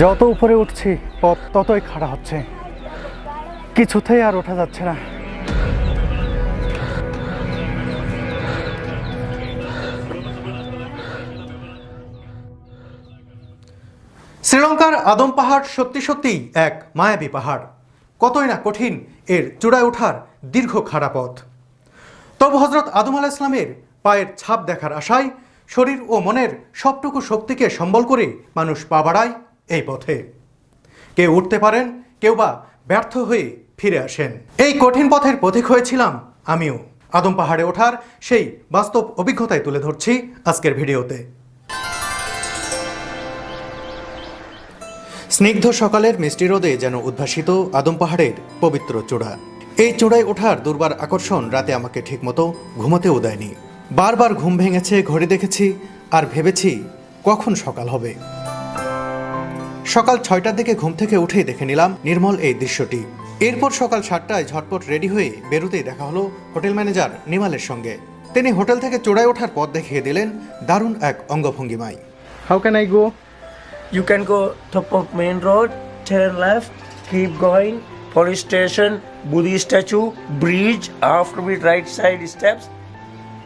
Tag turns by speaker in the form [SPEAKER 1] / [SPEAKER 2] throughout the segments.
[SPEAKER 1] যত উপরে উঠছি পথ ততই খাড়া হচ্ছে, কিছুতেই আর ওঠা যাচ্ছে না।
[SPEAKER 2] শ্রীলঙ্কার আদম পাহাড় সত্যি সত্যিই এক মায়াবী পাহাড়। কতই না কঠিন এর চূড়ায় ওঠার দীর্ঘ খাড়া পথ। তবু হজরত আদম আলাইহিস সালামের পায়ের ছাপ দেখার আশায় শরীর ও মনের সবটুকু শক্তিকে সম্বল করে মানুষ পা বাড়ায় এই পথে। কেউ উঠতে পারেন, কেউ বা ব্যর্থ হয়ে ফিরে আসেন। এই কঠিন পথের পথিক হয়েছিলাম আমিও। আদম পাহাড়ে ওঠার সেই বাস্তব অভিজ্ঞতায় তুলে ধরছি আজকের ভিডিওতে। স্নিগ্ধ সকালের মিষ্টি রোদে যেন উদ্ভাসিত আদম পাহাড়ের পবিত্র চূড়া। এই চূড়ায় ওঠার দুর্বার আকর্ষণ রাতে আমাকে ঠিকমতো ঘুমাতেও দেয়নি। বারবার ঘুম ভেঙেছে, ঘড়ি দেখেছি আর ভেবেছি কখন সকাল হবে। সকাল 6টার দিকে ঘুম থেকে উঠেই দেখে নিলাম নির্মল এই দৃশ্যটি। এরপর সকাল 7টায় ঝটপট রেডি হয়ে বেরোতেই দেখা হলো হোটেল ম্যানেজার নিমালের সঙ্গে। তিনি হোটেল থেকে চূড়ায় ওঠার পথ দেখিয়ে দিলেন দারুণ এক অঙ্গভঙ্গিমায়।
[SPEAKER 1] How can I go?
[SPEAKER 3] You can go top of main road, turn left, keep going, police station, Buddhist statue, bridge, after with right side steps,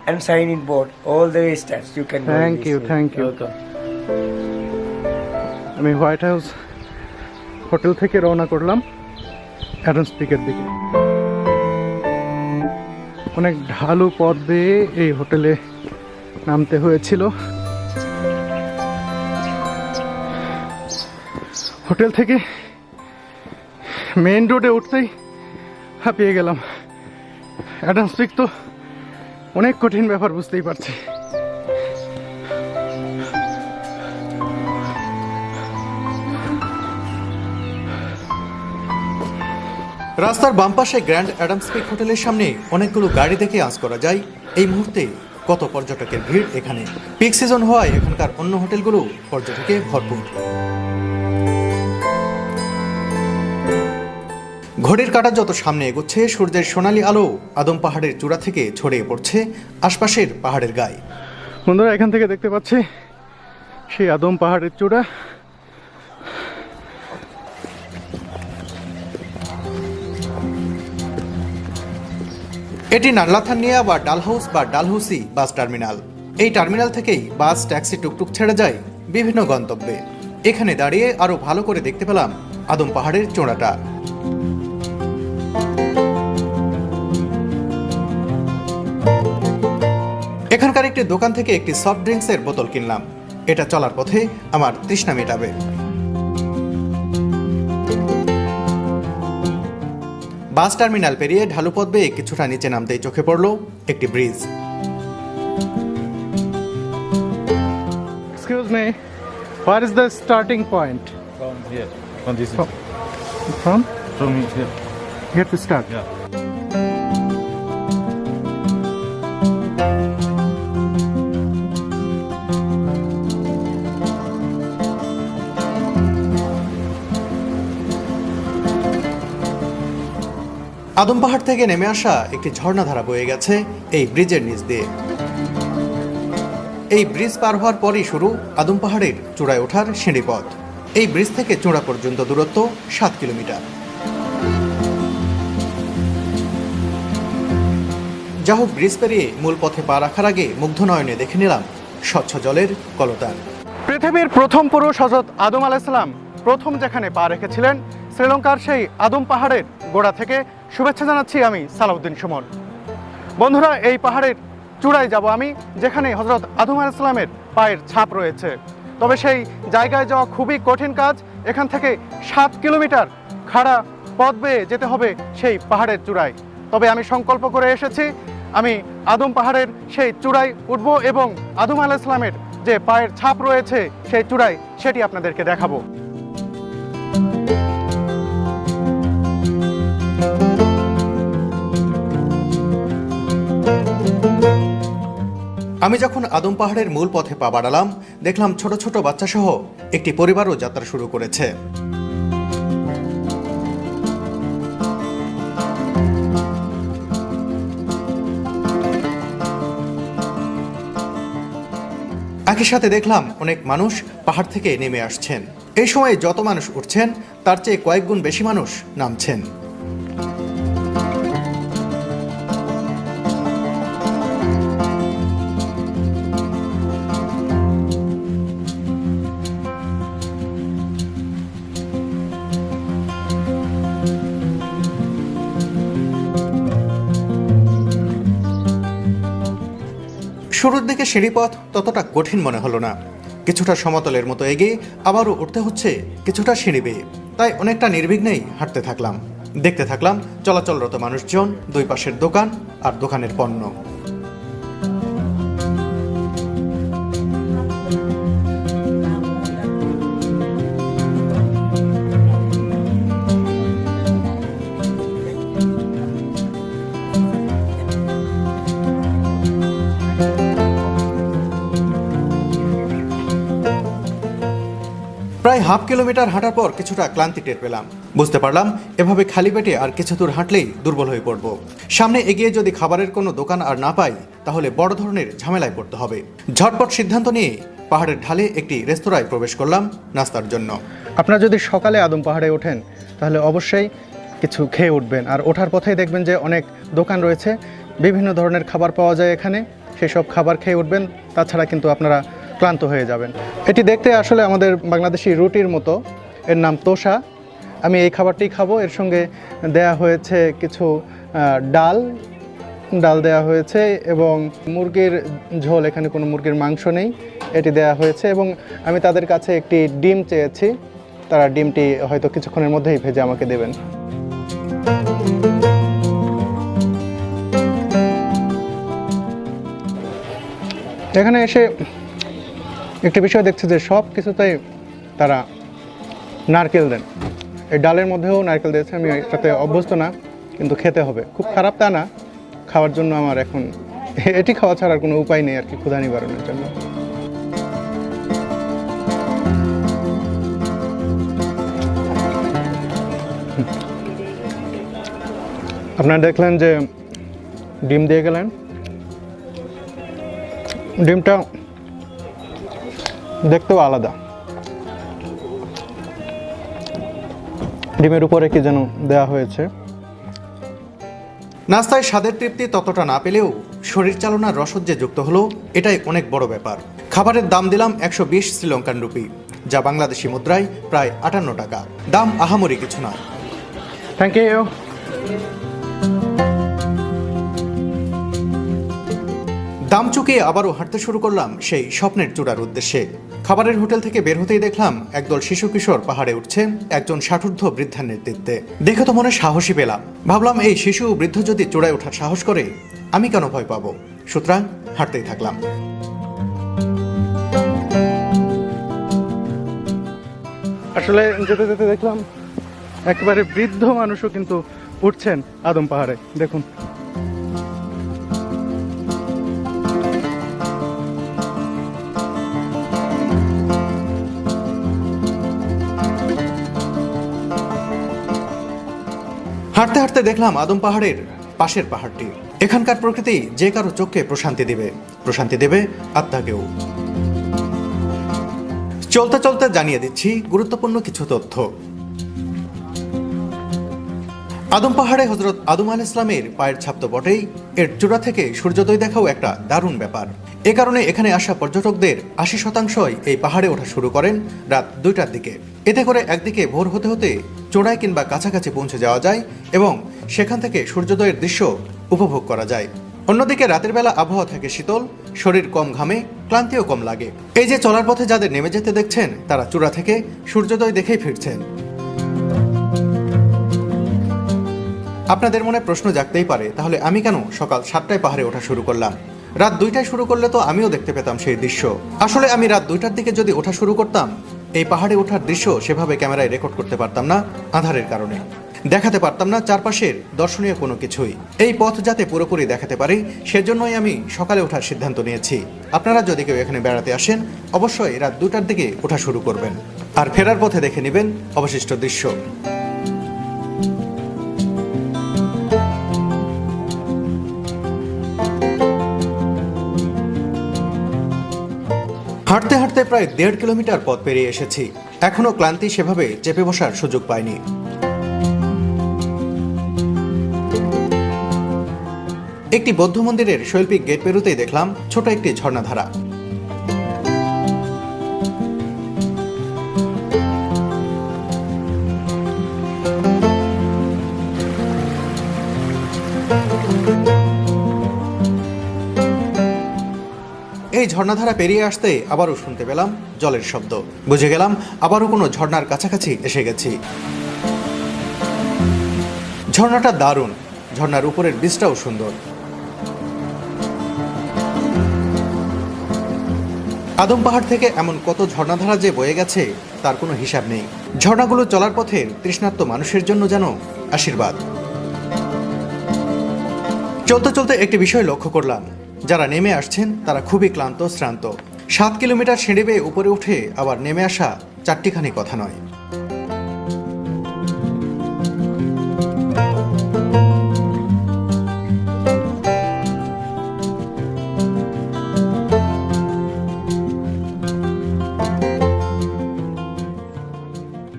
[SPEAKER 3] and sign in board. All the way steps. You can go.
[SPEAKER 1] Thank you, thank you.
[SPEAKER 3] Welcome.
[SPEAKER 1] আমি white house hotel থেকে রওনা করলাম Adams পিকের দিকে। অনেক ঢালু পথ দিয়ে এই হোটেলে নামতে হয়েছিল। হোটেল থেকে মেইন রোডে উঠতেই হাঁপিয়ে গেলাম। অ্যাডামস পিক তো অনেক কঠিন ব্যাপার, বুঝতেই পারছি।
[SPEAKER 2] রাস্তার বাম পাশে গ্র্যান্ড অ্যাডামস পিক হোটেলের সামনে অনেকগুলো গাড়ি দেখে আঁচ করা যায় এই মুহূর্তে কত পর্যটকের ভিড় এখানে। পিক সিজন হওয়ায় এখানকার অন্য হোটেলগুলো পর্যটকে ভরপুর। ঘড়ির কাঁটা যত সামনে এগোচ্ছে সূর্যের সোনালী আলো আদম পাহাড়ের চূড়া থেকে ছড়িয়ে পড়ছে আশপাশের পাহাড়ের গায়ে।
[SPEAKER 1] বন্ধুরা, এখান থেকে দেখতে পাচ্ছি সেই আদম পাহাড়ের চূড়া।
[SPEAKER 2] এটি নাল্লাথানিয়া বা ডালহাউস বা ডালহৌসি বাস টার্মিনাল। এই টার্মিনাল থেকেই বাস, ট্যাক্সি, টুকটুক ছেড়ে যায় বিভিন্ন গন্তব্যে। এখানে দাঁড়িয়ে আরো ভালো করে দেখতে পেলাম আদম পাহাড়ের চূড়াটা। এখানকার একটি দোকান থেকে একটি সফট ড্রিঙ্কসের বোতল কিনলাম। এটা চলার পথে আমার তৃষ্ণা মেটাবে। বাস টার্মিনাল পেরিয়ে ঢালু পথ বেয়ে কিছুটা নিচে নামতেই চোখে পড়ল একটি bridge.
[SPEAKER 1] Excuse me, where is the starting point?
[SPEAKER 4] From here, from this
[SPEAKER 1] From
[SPEAKER 4] here.
[SPEAKER 1] here to start?
[SPEAKER 4] Yeah.
[SPEAKER 2] আদম পাহাড় থেকে নেমে আসা একটি ঝর্ণাধারা বয়ে গেছে এই ব্রিজের নিচ দিয়ে। এই ব্রিজ পার হওয়ার পরই শুরু আদম পাহাড়ের চূড়ায় ওঠার সিঁড়ি পথ। এই ব্রিজ থেকে চূড়া পর্যন্ত দূরত্ব 7 কিলোমিটার। যা হোক, ব্রিজ পেরিয়ে মূল পথে পা রাখার আগে মুগ্ধ নয়নে দেখে নিলাম স্বচ্ছ জলের কলতান।
[SPEAKER 1] পৃথিবীর প্রথম পুরুষ হযরত আদম আলাইহিস সালাম প্রথম যেখানে পা রেখেছিলেন শ্রীলঙ্কার সেই আদম পাহাড়ের গোড়া থেকে শুভেচ্ছা জানাচ্ছি আমি সালাউদ্দিন সুমন। বন্ধুরা, এই পাহাড়ের চূড়ায় যাব আমি, যেখানে হযরত আদম আলাইহিস সালামের পায়ের ছাপ রয়েছে। তবে সেই জায়গায় যাওয়া খুবই কঠিন কাজ। এখান থেকে 7 কিলোমিটার খাড়া পথ বেয়ে যেতে হবে সেই পাহাড়ের চূড়ায়। তবে আমি সংকল্প করে এসেছি, আমি আদম পাহাড়ের সেই চূড়ায় উঠব এবং আদম আলাইহিস সালামের যে পায়ের ছাপ রয়েছে সেই চূড়ায় সেটি আপনাদেরকে দেখাবো।
[SPEAKER 2] আমি যখন আদম পাহাড়ের মূল পথে পা বাড়ালাম, দেখলাম ছোট ছোট বাচ্চা সহ একটি পরিবারও যাত্রা শুরু করেছে। একই সাথে দেখলাম অনেক মানুষ পাহাড় থেকে নেমে আসছেন। এই সময়ে যত মানুষ উঠছেন তার চেয়ে কয়েক গুণ বেশি মানুষ নামছেন। শুরুর দিকে সিঁড়িপথ ততটা কঠিন মনে হলো না। কিছুটা সমতলের মতো এগিয়ে আবারও উঠতে হচ্ছে কিছুটা সিঁড়ি বেয়ে, তাই অনেকটা নির্বিঘ্নেই হাঁটতে থাকলাম। দেখতে থাকলাম চলাচলরত মানুষজন, দুই পাশের দোকান আর দোকানের পণ্য। প্রায় হাফ কিলোমিটার হাঁটার পর কিছুটা ক্লান্তি টের পেলাম। বুঝতে পারলাম এভাবে খালি পেটে আর কিছু দূর হাঁটলেই দুর্বল হয়ে পড়ব। সামনে এগিয়ে যদি খাবারের কোনো দোকান আর না পাই তাহলে বড় ধরনের ঝামেলায় পড়তে হবে। ঝটপট সিদ্ধান্ত নিয়ে পাহাড়ের ঢালে একটি রেস্তোরাঁয় প্রবেশ করলাম নাস্তার জন্য।
[SPEAKER 1] আপনারা যদি সকালে আদম পাহাড়ে ওঠেন তাহলে অবশ্যই কিছু খেয়ে উঠবেন, আর ওঠার পথেই দেখবেন যে অনেক দোকান রয়েছে, বিভিন্ন ধরনের খাবার পাওয়া যায় এখানে, সেসব খাবার খেয়ে উঠবেন। তাছাড়া কিন্তু আপনারা ক্লান্ত হয়ে যাবেন। এটি দেখতে আসলে আমাদের বাংলাদেশি রুটির মতো, এর নাম তোষা। আমি এই খাবারটি খাবো। এর সঙ্গে দেয়া হয়েছে কিছু ডাল দেয়া হয়েছে এবং মুরগির ঝোল, এখানে কোনো মুরগির মাংস নেই, এটি দেয়া হয়েছে। এবং আমি তাদের কাছে একটি ডিম চেয়েছি, তারা ডিমটি হয়তো কিছুক্ষণের মধ্যেই ভেজে আমাকে দেবেন। এখানে এসে একটি বিষয় দেখছি যে সব কিছুতেই তারা নারকেল দেন। এই ডালের মধ্যেও নারকেল দিয়েছে। আমি এটাতে অভ্যস্ত না, কিন্তু খেতে হবে। খুব খারাপ তা না, খাওয়ার জন্য আমার এখন এটি খাওয়া ছাড়ার কোনো উপায় নেই আর কি, ক্ষুধা নিবারণের জন্য। আপনারা দেখলেন যে ডিম দিয়ে গেলেন। ডিমটা দেখতেও আলাদা, ডিমের উপরে কি যেন দেওয়া হয়েছে।
[SPEAKER 2] নাস্তায় স্বাদের তৃপ্তি ততটা না পেলেও শরীর চালনার রসদ যে যুক্ত হলো, এটাই অনেক বড় ব্যাপার। খাবারের দাম দিলাম 120 শ্রীলঙ্কান রুপি, যা বাংলাদেশি মুদ্রায় প্রায় 58 টাকা। দাম আহামরি কিছু নয়।
[SPEAKER 1] Thank you.
[SPEAKER 2] দাম চুকিয়ে আবারও হাঁটতে শুরু করলাম সেই স্বপ্নের চূড়ার উদ্দেশ্যে। খাবারের হোটেল থেকে বের হতেই দেখলাম একদল শিশু কিশোর পাহাড়ে উঠছে একজন ষাটোর্ধ্ব বৃদ্ধার নেতৃত্বে। দেখে তো মনে সাহসী পেলাম। ভাবলাম এই শিশু বৃদ্ধ যদি চূড়ায় ওঠার সাহস করে, আমি কেন ভয় পাবো? সুতরাং হাঁটতেই থাকলাম।
[SPEAKER 1] আসলে যেতে যেতে দেখলাম একেবারে বৃদ্ধ মানুষও কিন্তু উঠছেন আদম পাহাড়ে। দেখুন,
[SPEAKER 2] হাঁটতে হাঁটতে দেখলাম আদম পাহাড়ের পাশের পাহাড়টি। এখানকার প্রকৃতি যে কারো চোখকে প্রশান্তি দেবে আত্মাকেও। চলতে চলতে জানিয়ে দিচ্ছি গুরুত্বপূর্ণ কিছু তথ্য। আদম পাহাড়ে হযরত আদম আলাইহিস সালামের পায়ের ছাপ তো বটেই, এর চূড়া থেকে সূর্যোদয় দেখাও একটা দারুণ ব্যাপার। এ কারণে এখানে আসা পর্যটকদের 80% এই পাহাড়ে ওঠা শুরু করেন রাত 2টার দিকে। এতে করে একদিকে ভোর হতে হতে চূড়ায় কিংবা কাছাকাছি পৌঁছে যাওয়া যায় এবং সেখান থেকে সূর্যোদয়ের দৃশ্য উপভোগ করা যায়। অন্যদিকে রাতের বেলা আবহাওয়া থাকে শীতল, শরীর কম ঘামে, ক্লান্তিও কম লাগে। এই যে চলার পথে যাদের নেমে যেতে দেখছেন, তারা চূড়া থেকে সূর্যোদয় দেখেই ফিরছেন। আপনাদের মনে প্রশ্ন জাগতেই পারে, তাহলে আমি কেন সকাল 7টায় পাহাড়ে ওঠা শুরু করলাম? রাত 2টায় শুরু করলে তো আমিও দেখতে পেতাম সেই দৃশ্য। আসলে আমি রাত 2টার দিকে যদি ওঠা শুরু করতাম, এই পাহাড়ে ওঠার দৃশ্য সেভাবে ক্যামেরায় রেকর্ড করতে পারতাম না, আঁধারের কারণে দেখাতে পারতাম না চারপাশের দর্শনীয় কোনো কিছুই। এই পথ যাতে পুরোপুরি দেখাতে পারি, সেজন্যই আমি সকালে ওঠার সিদ্ধান্ত নিয়েছি। আপনারা যদি কেউ এখানে বেড়াতে আসেন, অবশ্যই রাত 2টার দিকে ওঠা শুরু করবেন, আর ফেরার পথে দেখে নেবেন অবশিষ্ট দৃশ্য। হাঁটতে হাঁটতে প্রায় 1.5 কিলোমিটার পথ পেরিয়ে এসেছি। এখনও ক্লান্তি সেভাবে চেপে বসার সুযোগ পায়নি। একটি বৌদ্ধ মন্দিরের শৈল্পিক গেট পেরোতেই দেখলাম ছোট একটি ঝর্ণাধারা। এই ঝর্ণাধারা পেরিয়ে আসতে আবারও শুনতে পেলাম জলের শব্দ। বুঝে গেলাম আবারও কোনো ঝর্ণার কাছাকাছি এসে গেছি। ঝর্ণাটা দারুণ, ঝর্ণার উপরের বীজটাও সুন্দর। আদম পাহাড় থেকে এমন কত ঝর্ণাধারা যে বয়ে গেছে তার কোনো হিসাব নেই। ঝর্ণাগুলো চলার পথের তৃষ্ণার্ত মানুষের জন্য যেন আশীর্বাদ। চলতে চলতে একটি বিষয় লক্ষ্য করলাম, যারা নেমে আসছেন তারা খুবই ক্লান্ত শ্রান্ত। 7 কিলোমিটার সিঁড়ি বেয়ে উপরে উঠে আবার নেমে আসা চারটিখানি কথা নয়।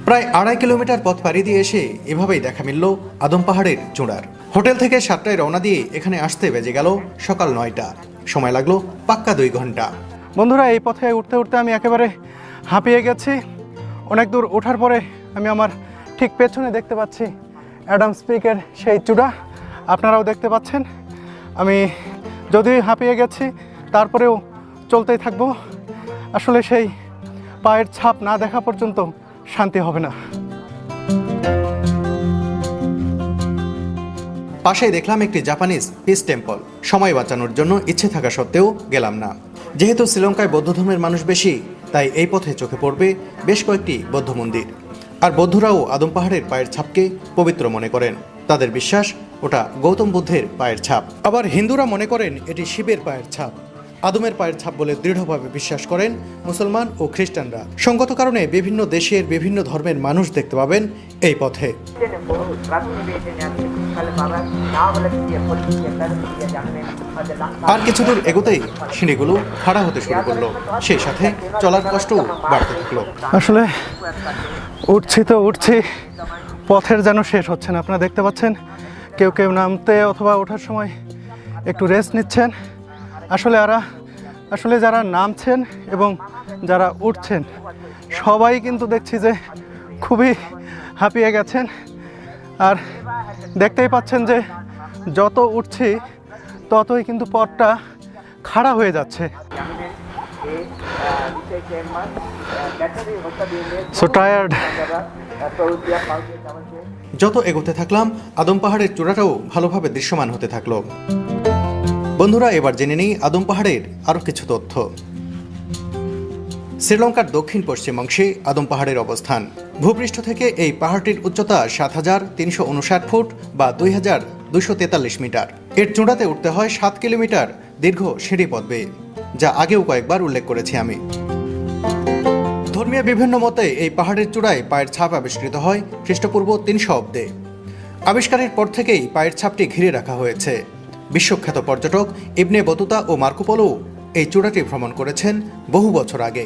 [SPEAKER 2] প্রায় 2.5 কিলোমিটার পথ পাড়ি দিয়ে এসে এভাবেই দেখা মিলল আদম পাহাড়ের চূড়ার। হোটেল থেকে 7টায় রওনা দিয়ে এখানে আসতে বেজে গেল সকাল 9টা। সময় লাগলো পাক্কা 2 ঘন্টা।
[SPEAKER 1] বন্ধুরা, এই পথে উঠতে উঠতে আমি একেবারে হাঁপিয়ে গেছি। অনেক দূর ওঠার পরে আমি আমার ঠিক পেছনে দেখতে পাচ্ছি অ্যাডামস পিকের সেই চূড়া। আপনারাও দেখতে পাচ্ছেন। আমি যদিও হাঁপিয়ে গেছি তারপরেও চলতেই থাকবো। আসলে সেই পায়ের ছাপ না দেখা পর্যন্ত শান্তি হবে না।
[SPEAKER 2] পাশেই দেখলাম একটি জাপানিজ পিস টেম্পল। সময় বাঁচানোর জন্য ইচ্ছে থাকা সত্ত্বেও গেলাম না। যেহেতু শ্রীলঙ্কায় বৌদ্ধ ধর্মের মানুষ বেশি, তাই এই পথে চোখে পড়বে বেশ কয়েকটি বৌদ্ধ মন্দির। আর বৌদ্ধরাও আদম পাহাড়ের পায়ের ছাপকে পবিত্র মনে করেন। তাদের বিশ্বাস ওটা গৌতম বুদ্ধের পায়ের ছাপ। আবার হিন্দুরা মনে করেন এটি শিবের পায়ের ছাপ। আদমের পায়ের ছাপ বলে দৃঢ়ভাবে বিশ্বাস করেন মুসলমান ও খ্রিস্টানরা। সঙ্গত কারণে বিভিন্ন দেশের বিভিন্ন ধর্মের মানুষ দেখতে পাবেন এই পথে। আর কিছু দূর এগোতেই সিঁড়িগুলো খাড়া হতে শুরু করলো, সেই সাথে চলার কষ্টও বাড়তে থাকলো।
[SPEAKER 1] আসলে উঠছি, পথের যেন শেষ হচ্ছে না। আপনারা দেখতে পাচ্ছেন কেউ কেউ নামতে অথবা ওঠার সময় একটু রেস্ট নিচ্ছেন। আসলে যারা নামছেন এবং যারা উঠছেন সবাই কিন্তু দেখছি যে খুবই হাঁপিয়ে গেছেন। আর দেখতেই পাচ্ছেন যে যত উঠছি ততই কিন্তু পথটা খাড়া হয়ে যাচ্ছে। So tired.
[SPEAKER 2] যত এগোতে থাকলাম আদম পাহাড়ের চূড়াটাও ভালোভাবে দৃশ্যমান হতে থাকলো। বন্ধুরা, এবার জেনে নিই আদম পাহাড়ের আরও কিছু তথ্য। শ্রীলঙ্কার দক্ষিণ পশ্চিম অংশে আদম পাহাড়ের অবস্থান। ভূপৃষ্ঠ থেকে এই পাহাড়টির উচ্চতা 7,359 ফুট বা 2,243 মিটার। এর চূড়াতে উঠতে হয় 7 কিলোমিটার দীর্ঘ সিঁড়ি পথ বেয়ে, যা আগেও কয়েকবার উল্লেখ করেছি আমি। ধর্মীয় বিভিন্ন মতে এই পাহাড়ের চূড়ায় পায়ের ছাপ আবিষ্কৃত হয় খ্রিস্টপূর্ব 300 অব্দে। আবিষ্কারের পর থেকেই পায়ের ছাপটি ঘিরে রাখা হয়েছে। বিশ্বখ্যাত পর্যটক ইবনে বতুতা ও মার্কো পোলো এই চূড়াটি ভ্রমণ করেছেন বহু বছর আগে।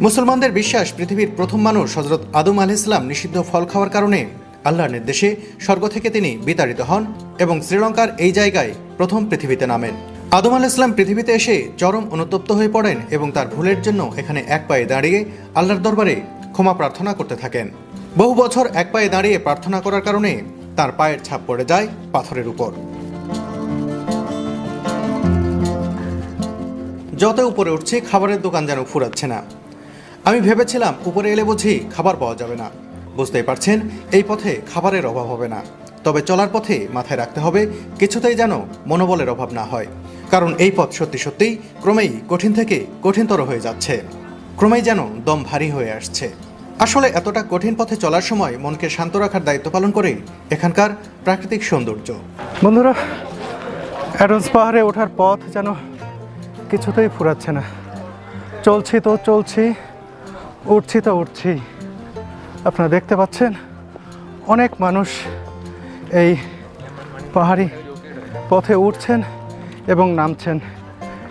[SPEAKER 2] মুসলমানদের বিশ্বাস পৃথিবীর প্রথম মানুষ হযরত আদম আলাইহিস সালাম নিষিদ্ধ ফল খাওয়ার কারণে আল্লাহর নির্দেশে স্বর্গ থেকে তিনি বিতাড়িত হন এবং শ্রীলঙ্কার এই জায়গায় প্রথম পৃথিবীতে নামেন। আদম আলাইহিস সালাম পৃথিবীতে এসে চরম অনুতপ্ত হয়ে পড়েন এবং তার ভুলের জন্য এখানে এক পায়ে দাঁড়িয়ে আল্লাহর দরবারে ক্ষমা প্রার্থনা করতে থাকেন। বহু বছর এক পায়ে দাঁড়িয়ে প্রার্থনা করার কারণে তার পায়ের ছাপ পড়ে যায় পাথরের উপর। যত উপরে উঠছি খাবারের দোকান যেন ফুরাচ্ছে না। আমি ভেবেছিলাম উপরে এলে বুঝি খাবার পাওয়া যাবে না। বুঝতেই পারছেন এই পথে খাবারের অভাব হবে না, তবে চলার পথে মাথায় রাখতে হবে কিছুতেই যেন মনোবলের অভাব না হয়, কারণ এই পথ সত্যি সত্যিই ক্রমেই কঠিন থেকে কঠিনতর হয়ে যাচ্ছে, ক্রমেই যেন দম ভারী হয়ে আসছে। আসলে এতটা কঠিন পথে চলার সময় মনকে শান্ত রাখার দায়িত্ব পালন করে এখানকার প্রাকৃতিক সৌন্দর্য।
[SPEAKER 1] বন্ধুরা, অ্যাডামস পাহাড়ে ওঠার পথ যেন কিছুতেই ফুরাচ্ছে না। চলছি তো চলছি, উঠছি তো উঠছি। আপনারা দেখতে পাচ্ছেন অনেক মানুষ এই পাহাড়ি পথে উঠছেন এবং নামছেন।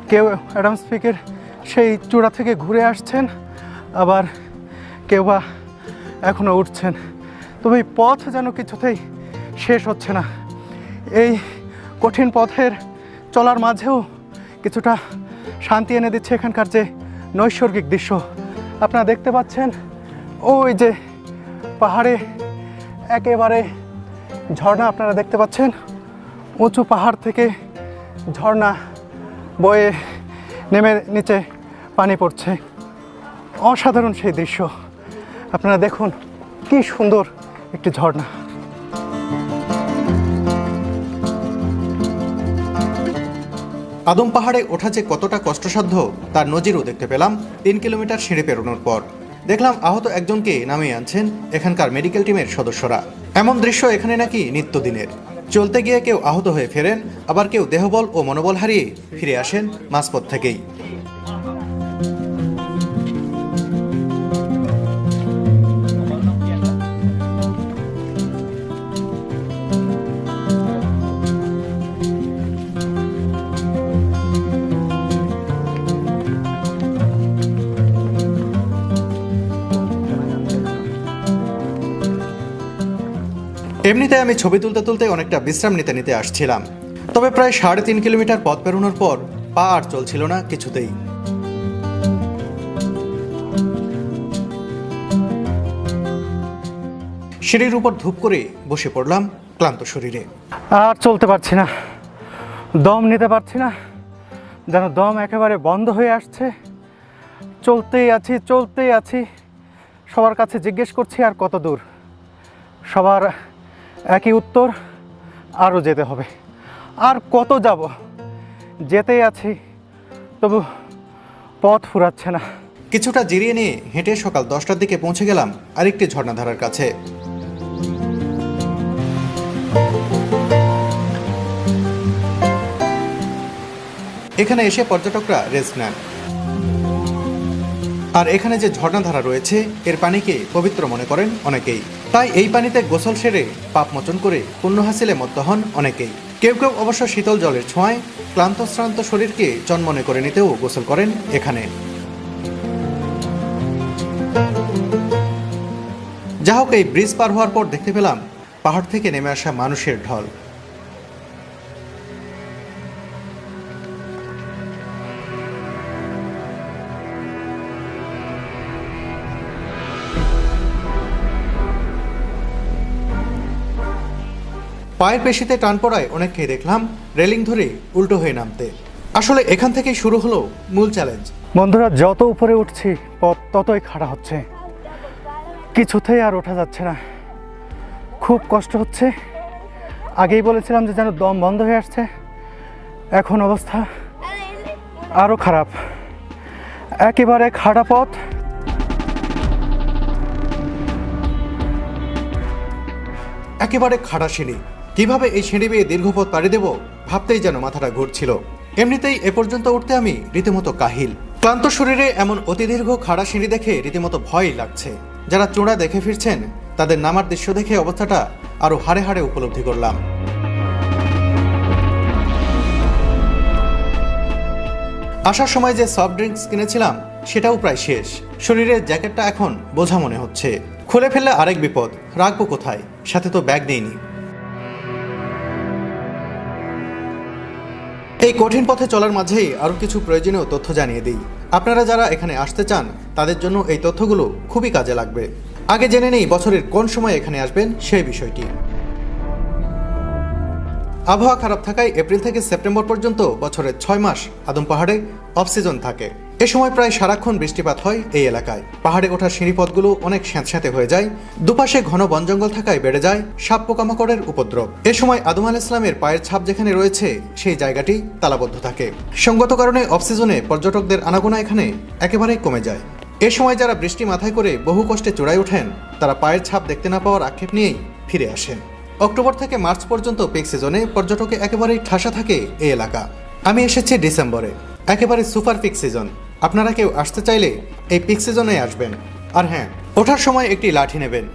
[SPEAKER 1] কেউ অ্যাডামস পিকের সেই চূড়া থেকে ঘুরে আসছেন, আবার কেউ বা এখনও উঠছেন, তবে এই পথ যেন কিছুতেই শেষ হচ্ছে না। এই কঠিন পথের চলার মাঝেও কিছুটা শান্তি এনে দিচ্ছে এখানকার যে নৈসর্গিক দৃশ্য। আপনারা দেখতে পাচ্ছেন ওই যে পাহাড়ে একেবারে ঝর্ণা আপনারা দেখতে পাচ্ছেন, উঁচু পাহাড় থেকে ঝর্ণা বয়ে নেমে নিচে পানি পড়ছে। অসাধারণ সেই দৃশ্য, আপনারা দেখুন কি সুন্দর একটি ঝর্ণা।
[SPEAKER 2] আদম পাহাড়ে ওঠা যে কতটা কষ্টসাধ্য তার নজিরও দেখতে পেলাম 3 কিলোমিটার সিঁড়ি পেরোনোর পর। দেখলাম আহত একজনকে নামিয়ে আনছেন এখানকার মেডিকেল টিমের সদস্যরা। এমন দৃশ্য এখানে নাকি নিত্যদিনের। চলতে গিয়ে কেউ আহত হয়ে ফেরেন, আবার কেউ দেহবল ও মনোবল হারিয়ে ফিরে আসেন মাঝপথ থেকেই। এমনিতে আমি ছবি তুলতে তুলতে অনেকটা বিশ্রাম নিতে নিতে আসছিলাম, তবে প্রায় 3.5 কিলোমিটার পথ পেরোনোর পর পা আর চলছিল না কিছুতেই। সিঁড়ির উপর ধূপ করে বসে পড়লাম ক্লান্ত শরীরে।
[SPEAKER 1] আর চলতে পারছি না, দম নিতে পারছি না, যেন দম একেবারে বন্ধ হয়ে আসছে। চলতেই আছি। সবার কাছে জিজ্ঞেস করছি আর কত দূর। সবার একই উত্তর, আরও যেতে হবে। আর কত যাব, যেতেই আছি, তবু পথ ফুরাচ্ছে না।
[SPEAKER 2] কিছুটা জিরিয়ে নিয়ে হেঁটে সকাল 10টার দিকে পৌঁছে গেলাম আরেকটি ঝর্ণাধারার কাছে। এখানে এসে পর্যটকরা রেস্ট নেন। আর এখানে যে ঝর্ণাধারা রয়েছে এর পানিকে পবিত্র মনে করেন অনেকেই। তাই এই পানিতে গোসল সেরে পাপ মোচন করে পুণ্য হাসিলে মত্ত হন অনেকেই। কেউ কেউ অবশ্য শীতল জলের ছোঁয়ায় ক্লান্ত শ্রান্ত শরীরকে চনমনে করে নিতেও গোসল করেন এখানে। যা হোক, এই ব্রিজ পার হওয়ার পর দেখতে পেলাম পাহাড় থেকে নেমে আসা মানুষের ঢল। পায়ের পেশিতে টান পড়ায় অনেককেই দেখলাম রেলিং ধরে উল্টো হয়ে নামতে। আসলে এখান থেকেই শুরু হলো মূল চ্যালেঞ্জ।
[SPEAKER 1] বন্ধুরা, যত উপরে উঠছি পথ ততই খাড়া হচ্ছে, কিছুতেই আর ওঠা যাচ্ছে না, খুব কষ্ট হচ্ছে। আগেই বলেছিলাম যে যেন দম বন্ধ হয়ে আসছে, এখন অবস্থা আরও খারাপ। একেবারে খাড়া পথ,
[SPEAKER 2] একেবারে খাড়া সিঁড়ি। কিভাবে এই সিঁড়ি বেয়ে দীর্ঘ পথ পাড়ি দেব ভাবতেই যেন মাথাটা ঘুরছিল। এমনিতেই এ পর্যন্ত উঠতে আমি রীতিমতো কাহিল। ক্লান্ত শরীরে এমন অতি দীর্ঘ খাড়া সিঁড়ি দেখে রীতিমতো ভয়ই লাগছে। যারা চূড়া দেখে ফিরছেন তাদের নামার দৃশ্য দেখে অবস্থাটা আরো হাড়ে হাড়ে উপলব্ধি করলাম। আসার সময় যে সফট ড্রিঙ্কস কিনেছিলাম সেটাও প্রায় শেষ। শরীরের জ্যাকেটটা এখন বোঝা মনে হচ্ছে। খুলে ফেললে আরেক বিপদ, রাখবো কোথায়? সাথে তো ব্যাগ নেইনি। এই কঠিন পথে চলার মাঝেই আরও কিছু প্রয়োজনীয় তথ্য জানিয়ে দিই। আপনারা যারা এখানে আসতে চান তাদের জন্য এই তথ্যগুলো খুবই কাজে লাগবে। আগে জেনে নেই বছরের কোন সময় এখানে আসবেন সেই বিষয়টি। আবহাওয়া খারাপ থাকায় এপ্রিল থেকে সেপ্টেম্বর পর্যন্ত বছরের 6 মাস আদম পাহাড়ে অফ সিজন থাকে। এ সময় প্রায় সারাক্ষণ বৃষ্টিপাত হয় এই এলাকায়। পাহাড়ে ওঠার সিঁড়িপথগুলো অনেক স্যাঁতস্যাঁতে হয়ে যায়। দুপাশে ঘন বন জঙ্গল থাকায় বেড়ে যায় সাপ পোকামাকড়ের উপদ্রব। এ সময় আদম আলাইহিস সালামের পায়ের ছাপ যেখানে রয়েছে সেই জায়গাটি তালাবদ্ধ থাকে। সঙ্গত কারণে অফ সিজনে পর্যটকদের আনাগোনা এখানে একেবারেই কমে যায়। এ সময় যারা বৃষ্টি মাথায় করে বহু কষ্টে চূড়ায় ওঠেন তারা পায়ের ছাপ দেখতে না পাওয়ার আক্ষেপ নিয়েই ফিরে আসেন। অক্টোবর থেকে মার্চ পর্যন্ত পিক সিজনে পর্যটকে একেবারেই ঠাসা থাকে এই এলাকা। আমি এসেছি ডিসেম্বরে, একেবারে সুপার পিক সিজন। আপনারা কেউ আসতে চাইলে এই পিক সিজনে আসবেন। আর হ্যাঁ, ওঠার সময় একটি লাঠি নেবেন।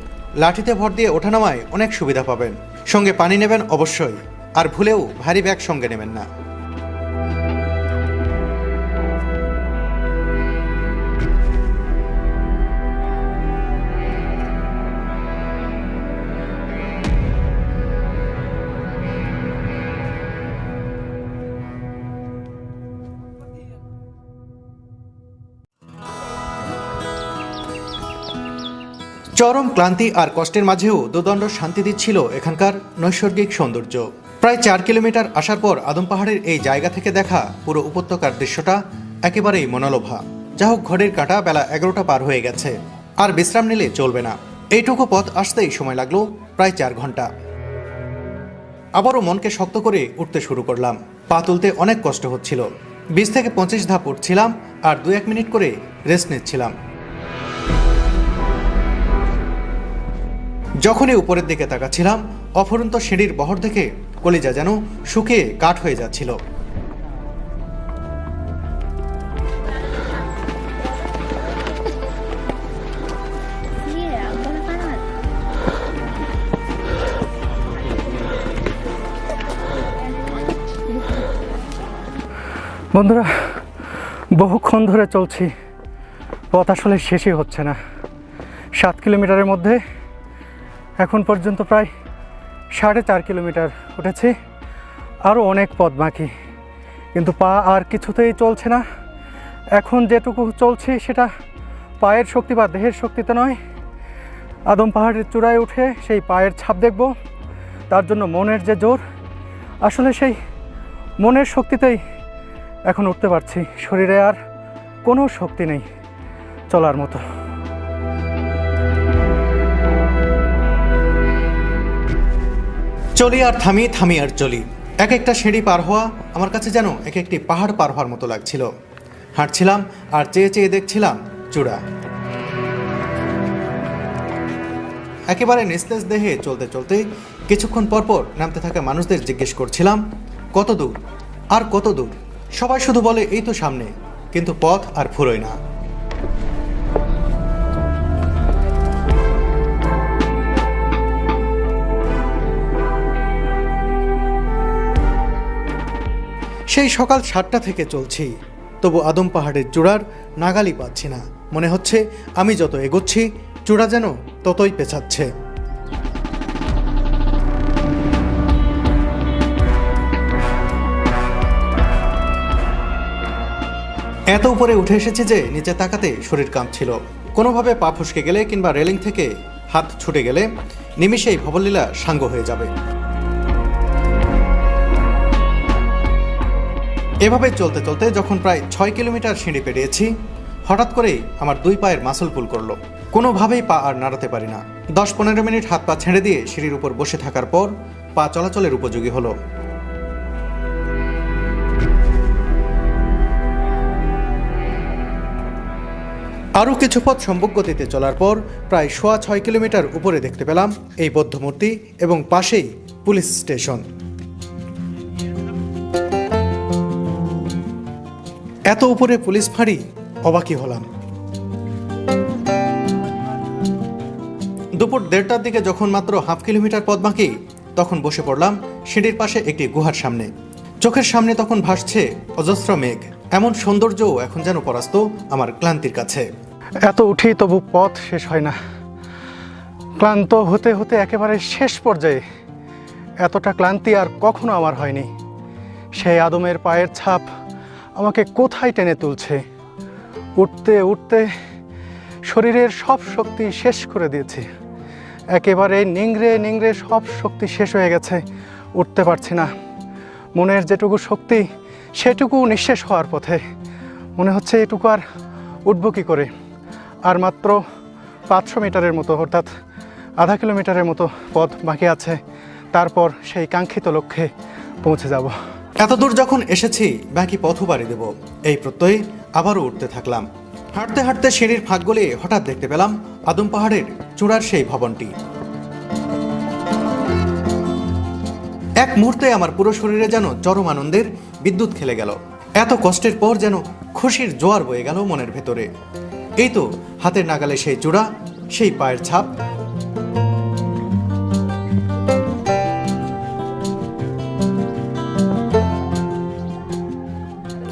[SPEAKER 2] লাঠিতে ভর দিয়ে ওঠানামায় অনেক সুবিধা পাবেন। সঙ্গে পানি নেবেন অবশ্যই, আর ভুলেও ভারী ব্যাগ সঙ্গে নেবেন না। চরম ক্লান্তি আর কষ্টের মাঝেও দুদণ্ড শান্তি দিচ্ছিল এখানকার নৈসর্গিক সৌন্দর্য। প্রায় 4 কিলোমিটার আসার পর আদম পাহাড়ের এই জায়গা থেকে দেখা পুরো উপত্যকার দৃশ্যটা একেবারেই মনোলোভা। যা হোক, ঘড়ির কাঁটা বেলা 11টা পার হয়ে গেছে, আর বিশ্রাম নিলে চলবে না। এইটুকু পথ আসতেই সময় লাগলো প্রায় 4 ঘন্টা। আবারও মনকে শক্ত করে উঠতে শুরু করলাম। পা তুলতে অনেক কষ্ট হচ্ছিল। 20 থেকে 25 ধাপ উঠছিলাম আর 2-1 মিনিট করে রেস্ট নিচ্ছিলাম। যখনই উপরের দিকে তাকাচ্ছিলাম, অফুরন্ত সিঁড়ির বহর দেখে কলিজা যেন শুকিয়ে কাঠ হয়ে যাচ্ছিল।
[SPEAKER 1] বন্ধুরা, বহুক্ষণ ধরে চলছি, পথ আসলে শেষই হচ্ছে না। 7 কিলোমিটারের মধ্যে এখন পর্যন্ত প্রায় 4.5 কিলোমিটার উঠেছি, আরও অনেক পথ বাকি, কিন্তু পা আর কিছুতেই চলছে না। এখন যেটুকু চলছি সেটা পায়ের শক্তি বা দেহের শক্তিতে নয়, আদম পাহাড়ের চূড়ায় উঠে সেই পায়ের ছাপ দেখব, তার জন্য মনের যে জোর, আসলে সেই মনের শক্তিতেই এখন উঠতে পারছি। শরীরে আর কোনো শক্তি নেই চলার মতো।
[SPEAKER 2] চলি আর থামি, থামি আর চলি। এক একটা সিঁড়ি পার হওয়া আমার কাছে যেন এক একটি পাহাড় পার হওয়ার মতো লাগছিল। হাঁটছিলাম আর চেয়ে চেয়ে দেখছিলাম চূড়া। একেবারে নিস্তেজ দেহে চলতে চলতে কিছুক্ষণ পরপর নামতে থাকা মানুষদের জিজ্ঞেস করছিলাম, কত দূর আর কত দূর? সবাই শুধু বলে এই তো সামনে, কিন্তু পথ আর ফুরোয় না। সেই সকাল 7টা থেকে চলছি, তবু আদম পাহাড়ের চূড়ার নাগালি পাচ্ছি না। মনে হচ্ছে আমি যত এগোচ্ছি চূড়া যেন ততই পেছাচ্ছে। এত উপরে উঠে এসেছে যে নিচে তাকাতে শরীর কাঁপছিল। কোনোভাবে পা ফসকে গেলে কিংবা রেলিং থেকে হাত ছুটে গেলে নিমিষেই ভবলীলা সাঙ্গ হয়ে যাবে। এভাবে চলতে চলতে যখন প্রায় 6 কিলোমিটার সিঁড়ি পেরিয়েছি, হঠাৎ করেই আমার 2 পায়ের মাসল পুল করলো। কোনোভাবেই পা আর নাড়াতে পারি না। 10-15 মিনিট হাত পা ছেড়ে দিয়ে সিঁড়ির উপর বসে থাকার পর পা চলাচলের উপযোগী হলো। আরও কিছু পথ সম্ভব গতিতে চলার পর প্রায় 6.5 কিলোমিটার উপরে দেখতে পেলাম এই বৌদ্ধ মূর্তি এবং পাশেই পুলিশ স্টেশন। এত উপরে পুলিশ ফাঁড়ি, অবাকই হলাম। দুপুর 1:30টার দিকে যখন মাত্র হাফ কিলোমিটার পথ বাকি, তখন বসে পড়লাম সিঁড়ির পাশে একটি গুহার সামনে। চোখের সামনে তখন ভাসছে অজস্র মেঘ। এমন সৌন্দর্যও এখন যেন পরাস্ত আমার ক্লান্তির কাছে।
[SPEAKER 1] এত উঠি তবু পথ শেষ হয় না। ক্লান্ত হতে হতে একেবারে শেষ পর্যায়ে এতটা ক্লান্তি আর কখনো আমার হয়নি। সেই আদমের পায়ের ছাপ আমাকে কোথায় টেনে তুলছে। উঠতে উঠতে শরীরের সব শক্তি শেষ করে দিয়েছে। একেবারে নিংড়ে নিংড়ে সব শক্তি শেষ হয়ে গেছে, উঠতে পারছি না। মনের যেটুকু শক্তি সেটুকু নিঃশেষ হওয়ার পথে। মনে হচ্ছে এটুকু আর উঠব কী করে। আর মাত্র 500 মিটারের মতো, অর্থাৎ আধা কিলোমিটারের মতো পথ বাকি আছে। তারপর সেই কাঙ্ক্ষিত লক্ষ্যে পৌঁছে যাব।
[SPEAKER 2] এত দূর যখন এসেছি, বাকি পথও পাড়ি দেব, এই প্রত্যয়ে আবারও উঠতে থাকলাম। হাঁটতে হাঁটতে সিঁড়ির ফাঁক গলে হঠাৎ দেখতে পেলাম আদম পাহাড়ের চূড়ার সেই ভবনটি। এক মুহূর্তে আমার পুরো শরীরে যেন চরম আনন্দের বিদ্যুৎ খেলে গেল। এত কষ্টের পর যেন খুশির জোয়ার বয়ে গেল মনের ভেতরে। এই তো হাতের নাগালে সেই চূড়া, সেই পায়ের ছাপ।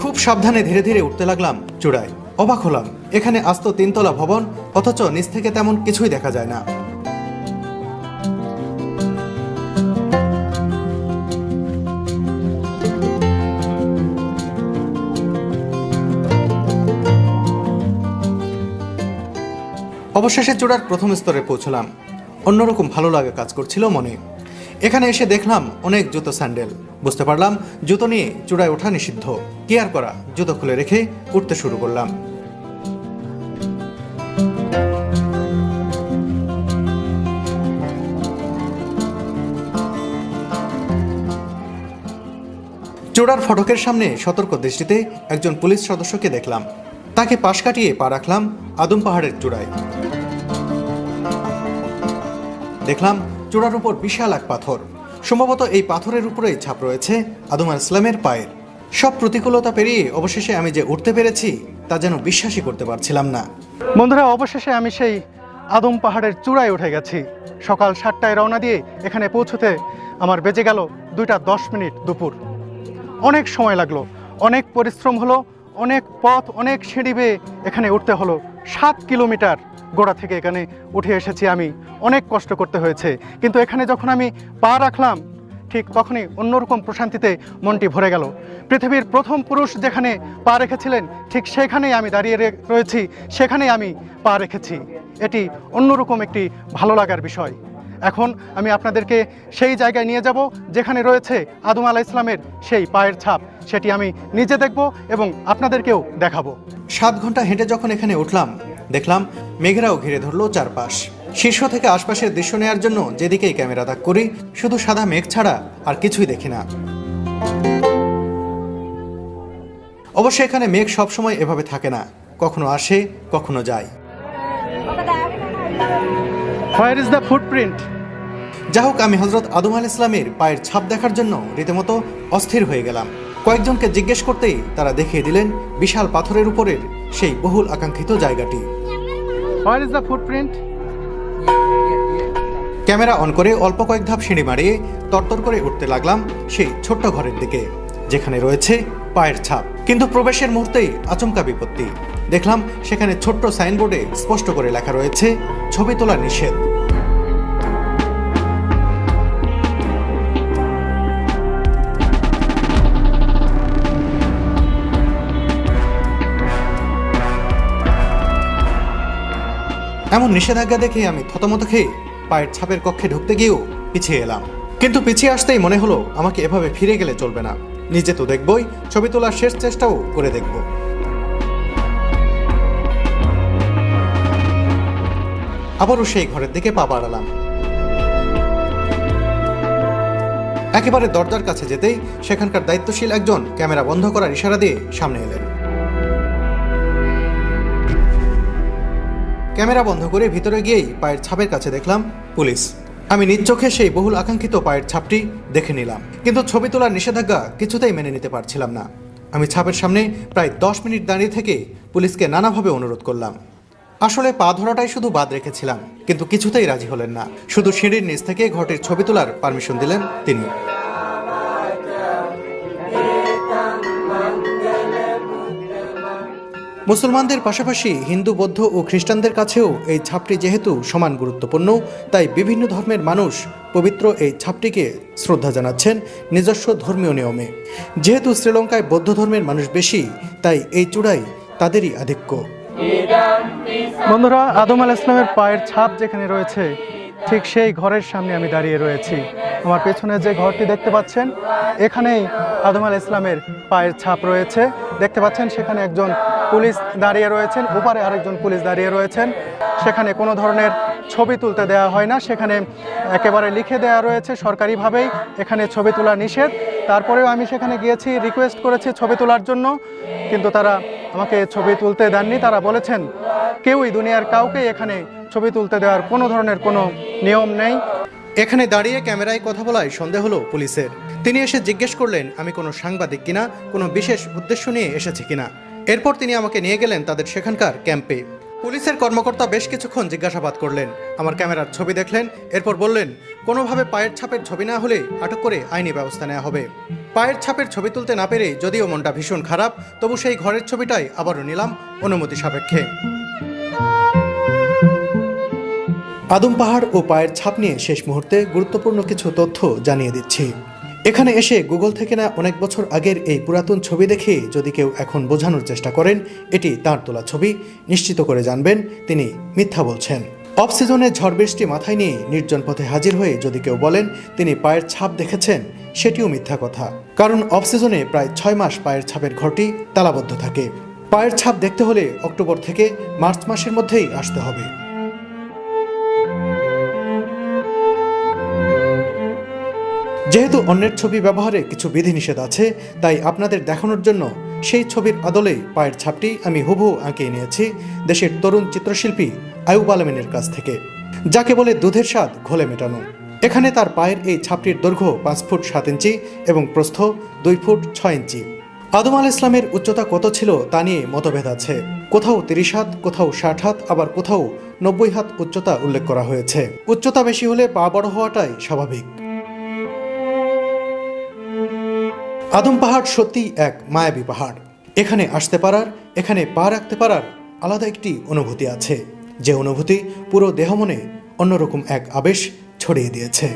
[SPEAKER 2] খুব সাবধানে ধীরে ধীরে উঠতে লাগলাম চূড়ায়। অবাক হলাম, এখানে আস্ত 3 তলা ভবন, অথচ নিচ থেকে তেমন কিছুই দেখা যায় না। অবশেষে চূড়ার প্রথম স্তরে পৌঁছলাম। অন্যরকম ভালো লাগা কাজ করছিল মনে। এখানে এসে দেখলাম অনেক জুতো স্যান্ডেল। বুঝতে পারলাম জুতো নিয়ে চূড়ায় ওঠা নিষিদ্ধ। কি আর করা, জুতো খুলে রেখে উঠতে শুরু করলাম। চূড়ার ফটকের সামনে সতর্ক দৃষ্টিতে একজন পুলিশ সদস্যকে দেখলাম। তাকে পাশ কাটিয়ে পা রাখলাম আদম পাহাড়ের চূড়ায়। দেখলাম চূড়ার উপর বিশাল এক পাথর। সম্ভবত এই পাথরের উপরেই ছাপ রয়েছে আদম আলাইহিস সালামের পায়ের। সব প্রতিকূলতা পেরিয়ে অবশেষে আমি যে উঠতে পেরেছি তা যেন বিশ্বাসই করতে পারছিলাম না।
[SPEAKER 1] বন্ধুরা, অবশেষে আমি সেই আদম পাহাড়ের চূড়ায় উঠে গেছি। সকাল 7টায় রওনা দিয়ে এখানে পৌঁছতে আমার বেজে গেল 2:10 দুপুর। অনেক সময় লাগলো, অনেক পরিশ্রম হলো, অনেক পথ, অনেক সিঁড়ি বেয়ে এখানে উঠতে হলো। 7 কিলোমিটার গোড়া থেকে এখানে উঠে এসেছি আমি। অনেক কষ্ট করতে হয়েছে, কিন্তু এখানে যখন আমি পা রাখলাম ঠিক তখনই অন্যরকম প্রশান্তিতে মনটি ভরে গেল। পৃথিবীর প্রথম পুরুষ যেখানে পা রেখেছিলেন ঠিক সেখানেই আমি দাঁড়িয়ে রয়েছি, সেখানেই আমি পা রেখেছি। এটি অন্যরকম একটি ভালো লাগার বিষয়। এখন আমি আপনাদেরকে সেই জায়গায় নিয়ে যাব যেখানে রয়েছে আদম আলাইহিস সালামের সেই পায়ের ছাপ। সেটি আমি নিজে দেখব এবং আপনাদেরকেও দেখাবো।
[SPEAKER 2] 7 ঘন্টা হেঁটে যখন এখানে উঠলাম দেখলাম মেঘেরাও ঘিরে ধরলো চারপাশ। শীর্ষ থেকে আশপাশের দৃশ্য নেওয়ার জন্য যেদিকেই ক্যামেরা তাক করি শুধু সাদা মেঘ ছাড়া আর কিছুই দেখি না। অবশ্য এখানে মেঘ সবসময় এভাবে থাকে না, কখনো আসে কখনো যায়।
[SPEAKER 1] Where is the footprint?
[SPEAKER 2] যা হোক, আমি হযরত আদম আলাইহিস সালামের পায়ের ছাপ দেখার জন্য রীতিমতো অস্থির হয়ে গেলাম। কয়েকজনকে জিজ্ঞেস করতেই তারা দেখিয়ে দিলেন বিশাল পাথরের উপরের সেই বহুল আকাঙ্ক্ষিত জায়গাটি।
[SPEAKER 1] Where is the footprint?
[SPEAKER 2] Camera on করে অল্প কয়েক ধাপ সিঁড়ি মারিয়ে তরতর করে উঠতে লাগলাম সেই ছোট্ট ঘরের দিকে যেখানে রয়েছে পায়ের ছাপ। কিন্তু প্রবেশের মুহূর্তেই আচমকা বিপত্তি। দেখলাম সেখানে ছোট্ট সাইনবোর্ডে স্পষ্ট করে লেখা রয়েছে ছবি তোলা নিষেধ। এমন নিষেধাজ্ঞা দেখে আমি থতমত খেয়ে পায়ের ছাপের কক্ষে ঢুকতে গিয়েও পিছিয়ে এলাম। কিন্তু পিছিয়ে আসতেই মনে হলো আমাকে এভাবে ফিরে গেলে চলবে না, নিজে তো দেখবই, ছবি তোলার শেষ চেষ্টাও করে দেখব। আবারও সেই ঘরের দিকে পা বাড়ালাম। একেবারে দরজার কাছে যেতেই সেখানকার দায়িত্বশীল একজন ক্যামেরা বন্ধ করার ইশারা দিয়ে সামনে এলেন। ক্যামেরা বন্ধ করে ভিতরে গিয়েই পায়ের ছাপের কাছে দেখলাম পুলিশ। আমি নিজ চোখে সেই বহুল আকাঙ্ক্ষিত পায়ের ছাপটি দেখে নিলাম, কিন্তু ছবি তোলার নিষেধাজ্ঞা কিছুতেই মেনে নিতে পারছিলাম না। আমি ছাপের সামনে প্রায় 10 মিনিট দাঁড়িয়ে থেকে পুলিশকে নানাভাবে অনুরোধ করলাম। আসলে পা ধরাটাই শুধু বাদ রেখেছিলাম, কিন্তু কিছুতেই রাজি হলেন না। শুধু সিঁড়ির নিচ থেকে ঘরটির ছবি তোলার পারমিশন দিলেন তিনি। মুসলমানদের পাশাপাশি হিন্দু, বৌদ্ধ ও খ্রিস্টানদের কাছেও এই ছাপটি যেহেতু সমান গুরুত্বপূর্ণ, তাই বিভিন্ন ধর্মের মানুষ পবিত্র এই ছাপটিকে শ্রদ্ধা জানাচ্ছেন নিজস্ব ধর্মীয় নিয়মে। যেহেতু শ্রীলঙ্কায় বৌদ্ধ ধর্মের মানুষ বেশি, তাই এই চূড়ায় তাদেরই আধিক্য।
[SPEAKER 1] বন্ধুরা, আদম আলাইহিস সালামের পায়ের ছাপ যেখানে রয়েছে ঠিক সেই ঘরের সামনে আমি দাঁড়িয়ে রয়েছি। আমার পেছনে যে ঘরটি দেখতে পাচ্ছেন এখানেই আদম আলাইহিস সালামের পায়ের ছাপ রয়েছে। দেখতে পাচ্ছেন সেখানে একজন পুলিশ দাঁড়িয়ে রয়েছেন, ওপারে আরেকজন পুলিশ দাঁড়িয়ে রয়েছেন। সেখানে কোনো ধরনের ছবি তুলতে দেওয়া হয় না, সেখানে একেবারে লিখে দেওয়া রয়েছে সরকারিভাবেই এখানে ছবি তোলা নিষেধ। তারপরেও আমি সেখানে গিয়েছি, রিকোয়েস্ট করেছি ছবি তোলার জন্য, কিন্তু তারা আমাকে ছবি তুলতে দেননি। তারা বলেছেন কেউই, দুনিয়ার কাউকে এখানে ছবি তুলতে দেওয়ার কোনো ধরনের কোনো নিয়ম নেই।
[SPEAKER 2] এখানে দাঁড়িয়ে ক্যামেরায় কথা বলায় সন্দেহ হলো পুলিশের। তিনি এসে জিজ্ঞেস করলেন আমি কোনো সাংবাদিক কিনা, কোনো বিশেষ উদ্দেশ্য নিয়ে এসেছি কিনা। এরপর তিনি আমাকে নিয়ে গেলেন তাদের সেখানকার ক্যাম্পে। পুলিশের কর্মকর্তা বেশ কিছুক্ষণ জিজ্ঞাসাবাদ করলেন, আমার ক্যামেরার ছবি দেখলেন, এরপর বললেন কোনোভাবে পায়ের ছাপের ছবি না হলে আটক করে আইনি ব্যবস্থা নেওয়া হবে। পায়ের ছাপের ছবি তুলতে না পেরে যদিও মনটা ভীষণ খারাপ, তবু সেই ঘরের ছবিটাই আবারও নিলাম অনুমতি সাপেক্ষে। আদম পাহাড় ও পায়ের ছাপ নিয়ে শেষ মুহূর্তে গুরুত্বপূর্ণ কিছু তথ্য জানিয়ে দিচ্ছি। এখানে এসে গুগল থেকে না অনেক বছর আগের এই পুরাতন ছবি দেখে যদি কেউ এখন বোঝানোর চেষ্টা করেন এটি তার তোলা ছবি, নিশ্চিত করে জানবেন তিনি মিথ্যা বলছেন। অফ সিজনে ঝড় বৃষ্টি মাথায় নিয়ে নির্জন পথে হাজির হয়ে যদি কেউ বলেন তিনি পায়ের ছাপ দেখেছেন, সেটিও মিথ্যা কথা। কারণ অফ সিজনে প্রায় 6 মাস পায়ের ছাপের ঘরটি তালাবদ্ধ থাকে। পায়ের ছাপ দেখতে হলে অক্টোবর থেকে মার্চ মাসের মধ্যেই আসতে হবে। যেহেতু অন্যের ছবি ব্যবহারে কিছু বিধিনিষেধ আছে, তাই আপনাদের দেখানোর জন্য সেই ছবির আদলে পায়ের ছাপটি আমি হুবহু আঁকিয়ে নিয়েছি দেশের তরুণ চিত্রশিল্পী আয়ুব আলমিনের কাছ থেকে, যাকে বলে দুধের স্বাদ ঘোলে মেটানো। এখানে তার পায়ের এই ছাপটির দৈর্ঘ্য 5 ফুট 7 ইঞ্চি এবং প্রস্থ 2 ফুট 6 ইঞ্চি। আদম আলাইহিস সালামের উচ্চতা কত ছিল তা নিয়ে মতভেদ আছে। কোথাও 30 হাত, কোথাও 60 হাত, আবার কোথাও 90 হাত উচ্চতা উল্লেখ করা হয়েছে। উচ্চতা বেশি হলে পা বড় হওয়াটাই স্বাভাবিক। আদম পাহাড় সত্যিই এক মায়াবী পাহাড়। এখানে আসতে পারার, এখানে পা রাখতে পারার আলাদা একটি অনুভূতি আছে, যে অনুভূতি পুরো দেহ মনে অন্যরকম এক আবেশ ছড়িয়ে দিয়েছে।